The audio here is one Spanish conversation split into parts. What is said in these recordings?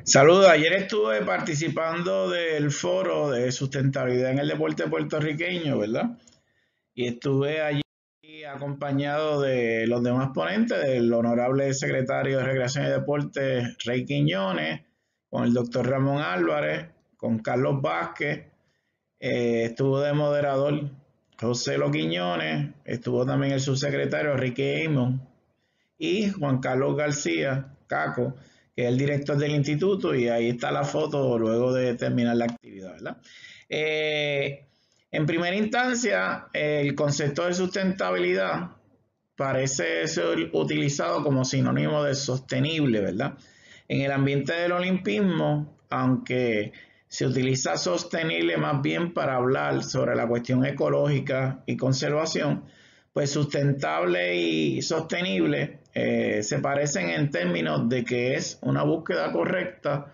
Saludos, ayer estuve participando del foro de sustentabilidad en el deporte puertorriqueño, ¿verdad? Y estuve allí acompañado de los demás ponentes, del honorable secretario de Recreación y Deportes, Rey Quiñones, con el doctor Ramón Álvarez, con Carlos Vázquez, estuvo de moderador José Lo Quiñones, estuvo también el subsecretario Enrique Amon y Juan Carlos García Caco, que es el director del instituto, y ahí está la foto luego de terminar la actividad, ¿verdad? Eh, en primera instancia, el concepto de sustentabilidad parece ser utilizado como sinónimo de sostenible, ¿verdad? En el ambiente del olimpismo, aunque se utiliza sostenible más bien para hablar sobre la cuestión ecológica y conservación, pues sustentable y sostenible se parecen en términos de que es una búsqueda correcta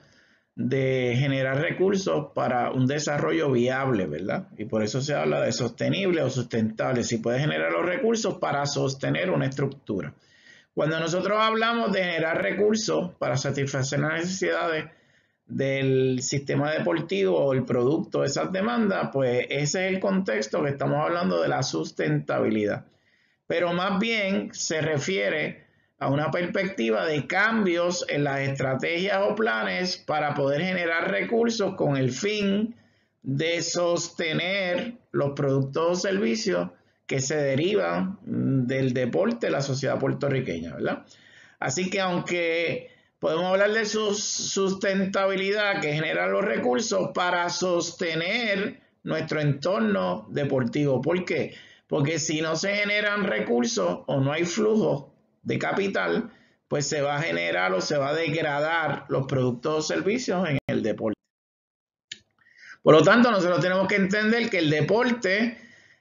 de generar recursos para un desarrollo viable, ¿verdad? Y por eso se habla de sostenible o sustentable, si puede generar los recursos para sostener una estructura. Cuando nosotros hablamos de generar recursos para satisfacer las necesidades del sistema deportivo o el producto de esas demandas, pues ese es el contexto que estamos hablando de la sustentabilidad. Pero más bien se refiere a una perspectiva de cambios en las estrategias o planes para poder generar recursos con el fin de sostener los productos o servicios que se derivan del deporte de la sociedad puertorriqueña, ¿verdad? Así que aunque podemos hablar de su sustentabilidad que genera los recursos para sostener nuestro entorno deportivo. ¿Por qué? Porque si no se generan recursos o no hay flujo de capital, pues se va a generar o se va a degradar los productos o servicios en el deporte. Por lo tanto, nosotros tenemos que entender que el deporte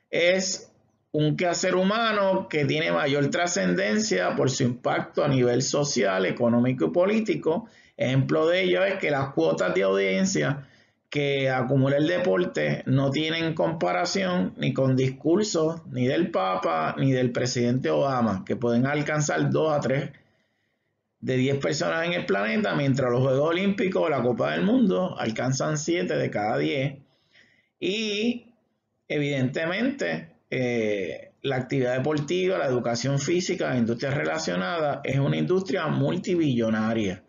es un quehacer humano que tiene mayor trascendencia por su impacto a nivel social, económico y político. Ejemplo de ello es que las cuotas de audiencia que acumula el deporte no tienen comparación ni con discursos ni del Papa ni del presidente Obama, que pueden alcanzar 2 a 3 de 10 personas en el planeta, mientras los Juegos Olímpicos o la Copa del Mundo alcanzan 7 de cada 10. Y evidentemente la actividad deportiva, la educación física, la industria relacionada es una industria multibillonaria.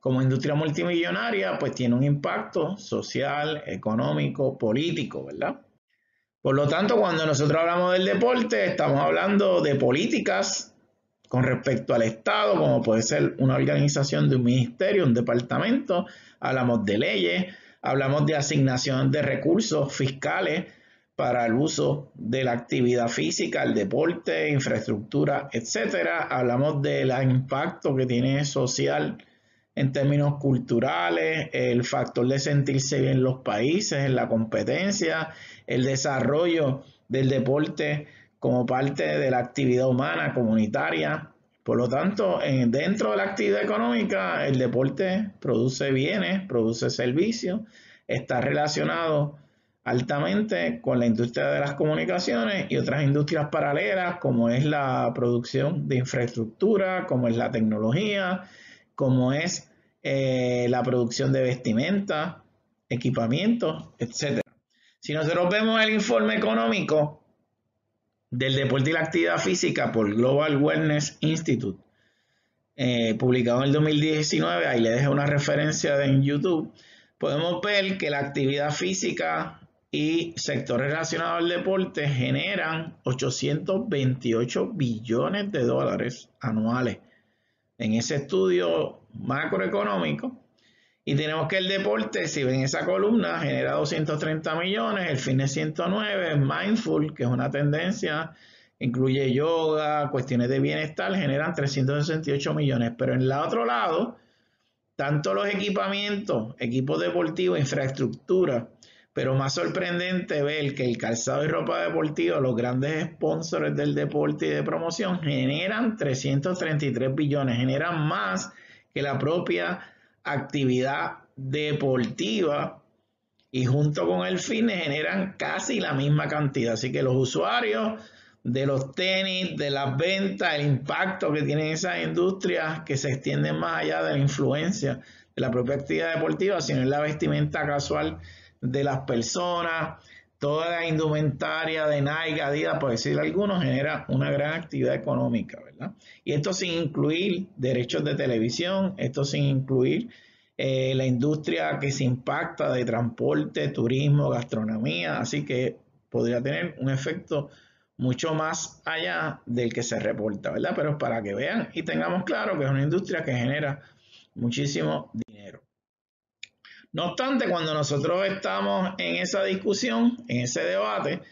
Como industria multimillonaria, pues tiene un impacto social, económico, político, ¿verdad? Por lo tanto, cuando nosotros hablamos del deporte, estamos hablando de políticas con respecto al Estado, como puede ser una organización de un ministerio, un departamento, hablamos de leyes, hablamos de asignación de recursos fiscales para el uso de la actividad física, el deporte, infraestructura, etcétera. Hablamos del impacto que tiene social en términos culturales, el factor de sentirse bien en los países, en la competencia, el desarrollo del deporte como parte de la actividad humana comunitaria. Por lo tanto, dentro de la actividad económica, el deporte produce bienes, produce servicios, está relacionado altamente con la industria de las comunicaciones y otras industrias paralelas, como es la producción de infraestructura, como es la tecnología, como es la producción de vestimenta, equipamientos, etc. Si nosotros vemos el informe económico del deporte y la actividad física por Global Wellness Institute, publicado en el 2019, ahí le dejé una referencia en YouTube, podemos ver que la actividad física y sectores relacionados al deporte generan 828 billones de dólares anuales en ese estudio macroeconómico. Y tenemos que el deporte, si ven esa columna, genera 230 millones, el fitness 109, mindful, que es una tendencia, incluye yoga, cuestiones de bienestar, generan 368 millones. Pero en el otro lado, tanto los equipamientos, equipos deportivos, infraestructura, pero más sorprendente ver que el calzado y ropa deportiva, los grandes sponsors del deporte y de promoción, generan 333 billones, generan más que la propia actividad deportiva y junto con el fitness generan casi la misma cantidad. Así que los usuarios de los tenis, de las ventas, el impacto que tienen esas industrias que se extienden más allá de la influencia de la propia actividad deportiva, sino en la vestimenta casual de las personas. Toda la indumentaria de Nike, Adidas, por decir algunos, genera una gran actividad económica, ¿verdad? Y esto sin incluir derechos de televisión, esto sin incluir la industria que se impacta de transporte, turismo, gastronomía, así que podría tener un efecto mucho más allá del que se reporta, ¿verdad? Pero es para que vean y tengamos claro que es una industria que genera muchísimo dinero. No obstante, cuando nosotros estamos en esa discusión, en ese debate,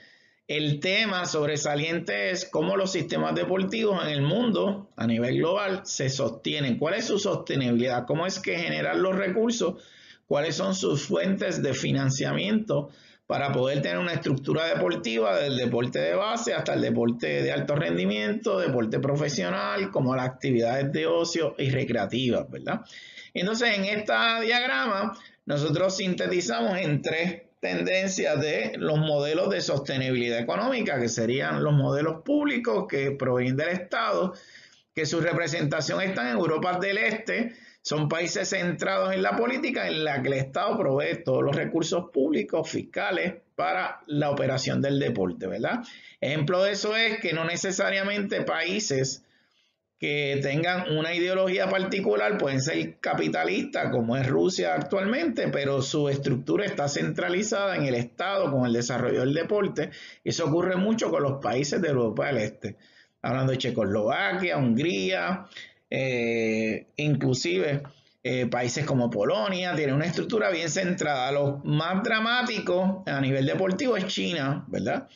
el tema sobresaliente es cómo los sistemas deportivos en el mundo a nivel global se sostienen. ¿Cuál es su sostenibilidad? ¿Cómo es que generan los recursos? ¿Cuáles son sus fuentes de financiamiento para poder tener una estructura deportiva del deporte de base hasta el deporte de alto rendimiento, deporte profesional, como las actividades de ocio y recreativas, ¿verdad? Entonces, en este diagrama, nosotros sintetizamos en tres tendencias de los modelos de sostenibilidad económica, que serían los modelos públicos que provienen del Estado, que su representación está en Europa del Este, son países centrados en la política en la que el Estado provee todos los recursos públicos fiscales para la operación del deporte, ¿verdad? Ejemplo de eso es que no necesariamente países que tengan una ideología particular, pueden ser capitalistas como es Rusia actualmente, pero su estructura está centralizada en el Estado con el desarrollo del deporte. Eso ocurre mucho con los países de Europa del Este, hablando de Checoslovaquia, Hungría, inclusive países como Polonia, tienen una estructura bien centrada. Los más dramáticos a nivel deportivo es China, ¿verdad?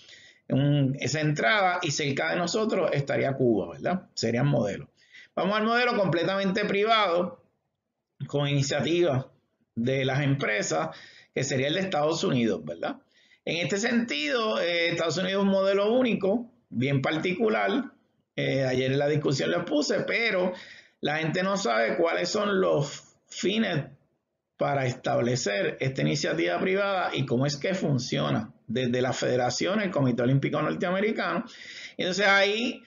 Esa entrada y cerca de nosotros estaría Cuba, ¿verdad? Serían modelos. Vamos al modelo completamente privado con iniciativas de las empresas, que sería el de Estados Unidos, ¿verdad? En este sentido, Estados Unidos es un modelo único, bien particular. Ayer en la discusión lo puse, pero la gente no sabe cuáles son los fines para establecer esta iniciativa privada y cómo es que funciona desde la federación, el Comité Olímpico Norteamericano. Entonces ahí,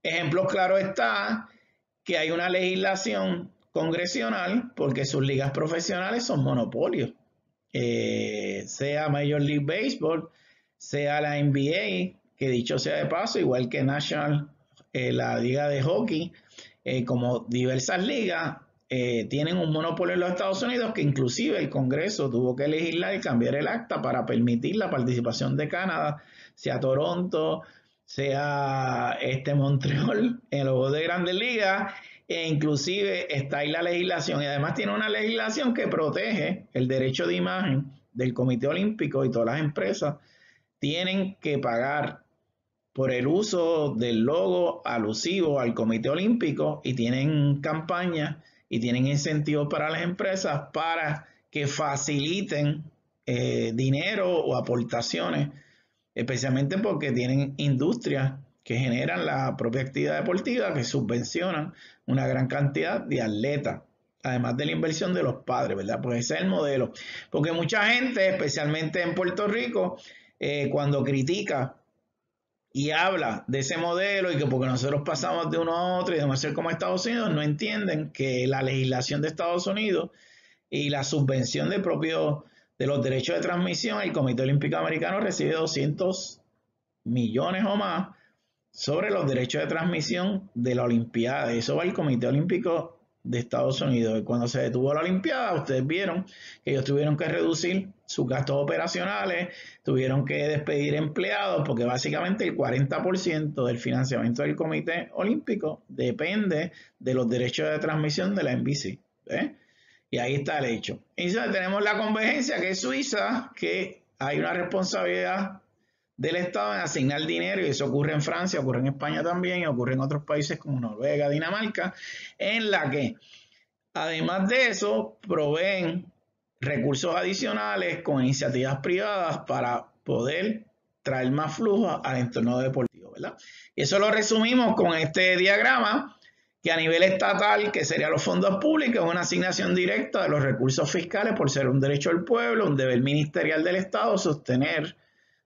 ejemplos claros está que hay una legislación congresional porque sus ligas profesionales son monopolios, sea Major League Baseball, sea la NBA, que dicho sea de paso, igual que National, la liga de hockey, como diversas ligas, tienen un monopolio en los Estados Unidos que inclusive el Congreso tuvo que legislar y cambiar el acta para permitir la participación de Canadá, sea Toronto, sea Montreal en los juegos de Grandes Ligas, e inclusive está ahí la legislación y además tiene una legislación que protege el derecho de imagen del Comité Olímpico y todas las empresas tienen que pagar por el uso del logo alusivo al Comité Olímpico y tienen campañas y tienen incentivos para las empresas para que faciliten dinero o aportaciones, especialmente porque tienen industrias que generan la propia actividad deportiva, que subvencionan una gran cantidad de atletas, además de la inversión de los padres, ¿verdad? Pues ese es el modelo. Porque mucha gente, especialmente en Puerto Rico, cuando critica y habla de ese modelo y que porque nosotros pasamos de uno a otro y debemos ser como Estados Unidos, no entienden que la legislación de Estados Unidos y la subvención de los derechos de transmisión, el Comité Olímpico Americano recibe 200 millones o más sobre los derechos de transmisión de la Olimpiada. Eso va al Comité Olímpico de Estados Unidos. Y cuando se detuvo la Olimpiada, ustedes vieron que ellos tuvieron que reducir sus gastos operacionales, tuvieron que despedir empleados, porque básicamente el 40% del financiamiento del Comité Olímpico depende de los derechos de transmisión de la NBC. Y ahí está el hecho. Y tenemos la convergencia, que es Suiza, que hay una responsabilidad del Estado en asignar dinero, y eso ocurre en Francia, ocurre en España también, y ocurre en otros países como Noruega, Dinamarca, en la que, además de eso, proveen recursos adicionales con iniciativas privadas para poder traer más flujo al entorno deportivo, ¿verdad? Y eso lo resumimos con este diagrama, que a nivel estatal, que serían los fondos públicos, es una asignación directa de los recursos fiscales por ser un derecho del pueblo, un deber ministerial del Estado, sostener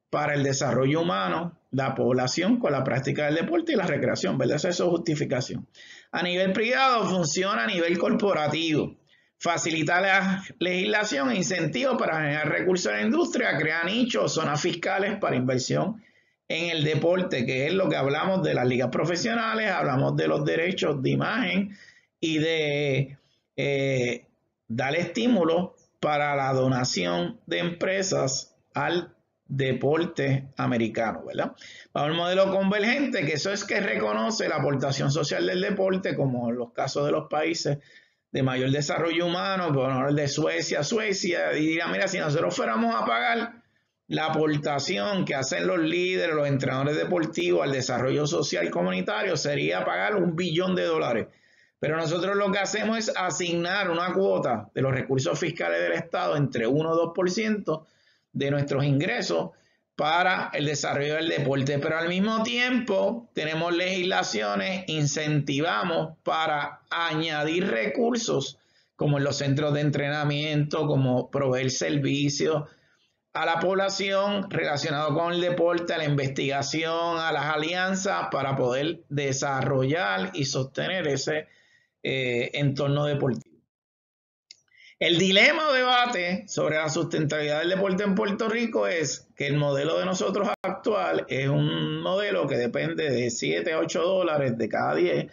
para el desarrollo humano, la población con la práctica del deporte y la recreación, ¿verdad? Esa es su justificación. A nivel privado funciona a nivel corporativo. facilita la legislación e incentivos para generar recursos en la industria, crea nichos, zonas fiscales para inversión en el deporte, que es lo que hablamos de las ligas profesionales, hablamos de los derechos de imagen y de dar estímulo para la donación de empresas al deporte americano, ¿verdad? Vamos al modelo convergente, que eso es que reconoce la aportación social del deporte, como en los casos de los países de mayor desarrollo humano, por ejemplo, el de Suecia, y dirá, mira, si nosotros fuéramos a pagar la aportación que hacen los líderes, los entrenadores deportivos al desarrollo social comunitario, sería pagar $1 billón. Pero nosotros lo que hacemos es asignar una cuota de los recursos fiscales del Estado entre 1 y 2% de nuestros ingresos para el desarrollo del deporte. Pero al mismo tiempo tenemos legislaciones, incentivamos para añadir recursos como en los centros de entrenamiento, como proveer servicios a la población relacionado con el deporte, a la investigación, a las alianzas para poder desarrollar y sostener ese entorno deportivo. El dilema o debate sobre la sustentabilidad del deporte en Puerto Rico es que el modelo de nosotros actual es un modelo que depende de 7 a 8 dólares de cada 10,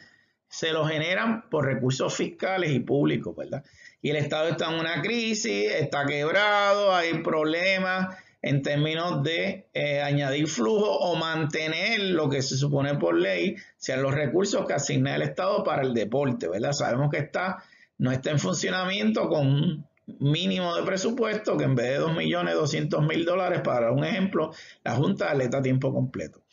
se lo generan por recursos fiscales y públicos, ¿verdad? Y el Estado está en una crisis, está quebrado, hay problemas en términos de añadir flujo o mantener lo que se supone por ley, sean los recursos que asigna el Estado para el deporte, ¿verdad? Sabemos que no está en funcionamiento con un mínimo de presupuesto, que en vez de $2.200.000, para un ejemplo, la Junta de Atletas a tiempo completo.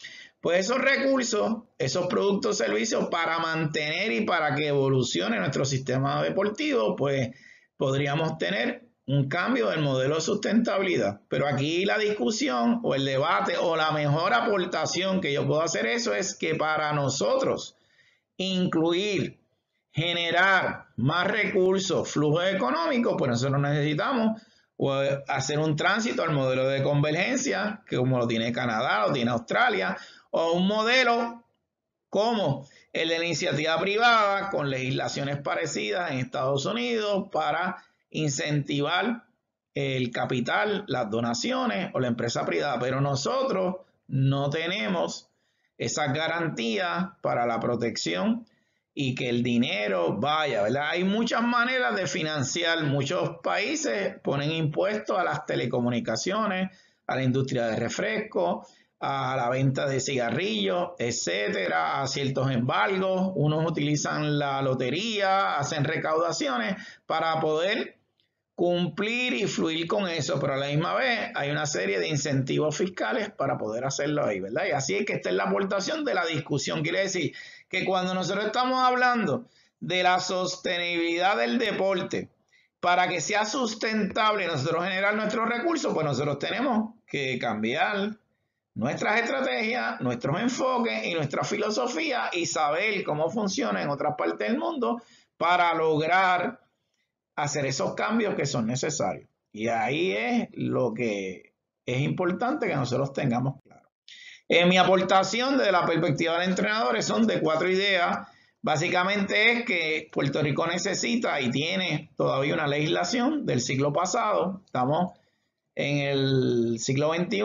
Pues esos recursos, esos productos, servicios para mantener y para que evolucione nuestro sistema deportivo, pues podríamos tener un cambio del modelo de sustentabilidad. Pero aquí la discusión o el debate o la mejor aportación que yo puedo hacer eso es que para nosotros incluir, generar más recursos, flujos económicos, pues nosotros necesitamos hacer un tránsito al modelo de convergencia, que como lo tiene Canadá, lo tiene Australia, o un modelo como el de la iniciativa privada con legislaciones parecidas en Estados Unidos para incentivar el capital, las donaciones o la empresa privada. Pero nosotros no tenemos esas garantías para la protección y que el dinero vaya, ¿verdad? Hay muchas maneras de financiar. Muchos países ponen impuestos a las telecomunicaciones, a la industria de refrescos, a la venta de cigarrillos, etcétera, a ciertos embargos. Unos utilizan la lotería, hacen recaudaciones para poder cumplir y fluir con eso, pero a la misma vez hay una serie de incentivos fiscales para poder hacerlo ahí, ¿verdad? Y así es que esta es la aportación de la discusión. Quiere decir que cuando nosotros estamos hablando de la sostenibilidad del deporte, para que sea sustentable y nosotros generar nuestros recursos, pues nosotros tenemos que cambiar nuestras estrategias, nuestros enfoques y nuestra filosofía y saber cómo funciona en otras partes del mundo para lograr hacer esos cambios que son necesarios. Y ahí es lo que es importante que nosotros tengamos claro. Mi aportación desde la perspectiva del entrenador son de 4 ideas. Básicamente es que Puerto Rico necesita y tiene todavía una legislación del siglo pasado. Estamos en el siglo XXI,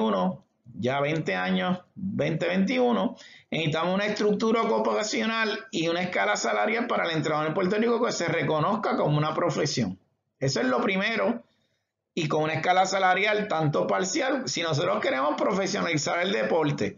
ya 20 años, 2021, necesitamos una estructura ocupacional y una escala salarial para el entrenador en Puerto Rico que se reconozca como una profesión. Eso es lo primero. Y con una escala salarial tanto parcial, si nosotros queremos profesionalizar el deporte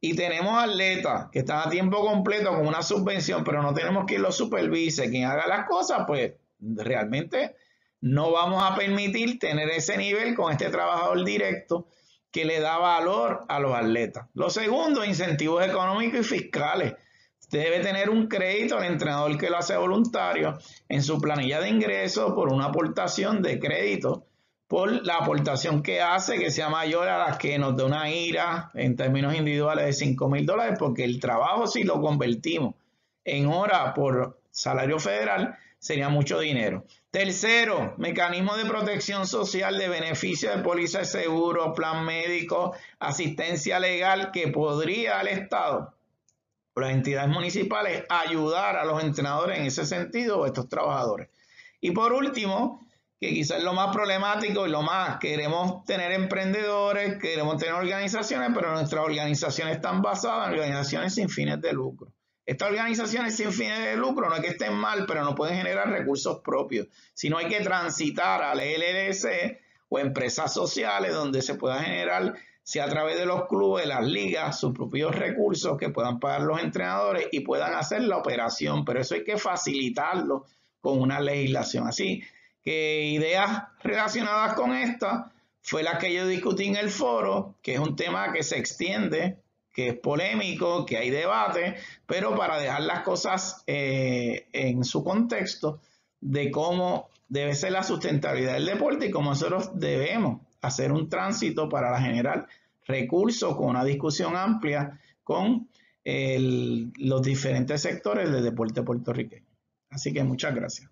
y tenemos atletas que están a tiempo completo con una subvención, pero no tenemos quien los supervise, quien haga las cosas, pues realmente no vamos a permitir tener ese nivel con este trabajador directo que le da valor a los atletas. Lo segundo, incentivos económicos y fiscales. Usted debe tener un crédito al entrenador que lo hace voluntario en su planilla de ingresos por una aportación de crédito, por la aportación que hace que sea mayor a la que nos da una IRA en términos individuales de $5,000, porque el trabajo, si lo convertimos en hora por salario federal, sería mucho dinero. Tercero, mecanismo de protección social de beneficio de póliza de seguro, plan médico, asistencia legal que podría el Estado o las entidades municipales ayudar a los entrenadores en ese sentido o a estos trabajadores. Y por último, que quizás es lo más problemático y lo más, queremos tener emprendedores, queremos tener organizaciones, pero nuestras organizaciones están basadas en organizaciones sin fines de lucro. Estas organizaciones sin fines de lucro no es que estén mal, pero no pueden generar recursos propios, sino hay que transitar al LLC o empresas sociales donde se pueda generar, sea a través de los clubes, las ligas, sus propios recursos que puedan pagar los entrenadores y puedan hacer la operación, pero eso hay que facilitarlo con una legislación así. Que ideas relacionadas con esta fue la que yo discutí en el foro, que es un tema que se extiende, que es polémico, que hay debate, pero para dejar las cosas en su contexto de cómo debe ser la sustentabilidad del deporte y cómo nosotros debemos hacer un tránsito para generar recursos con una discusión amplia con los diferentes sectores del deporte puertorriqueño. Así que muchas gracias.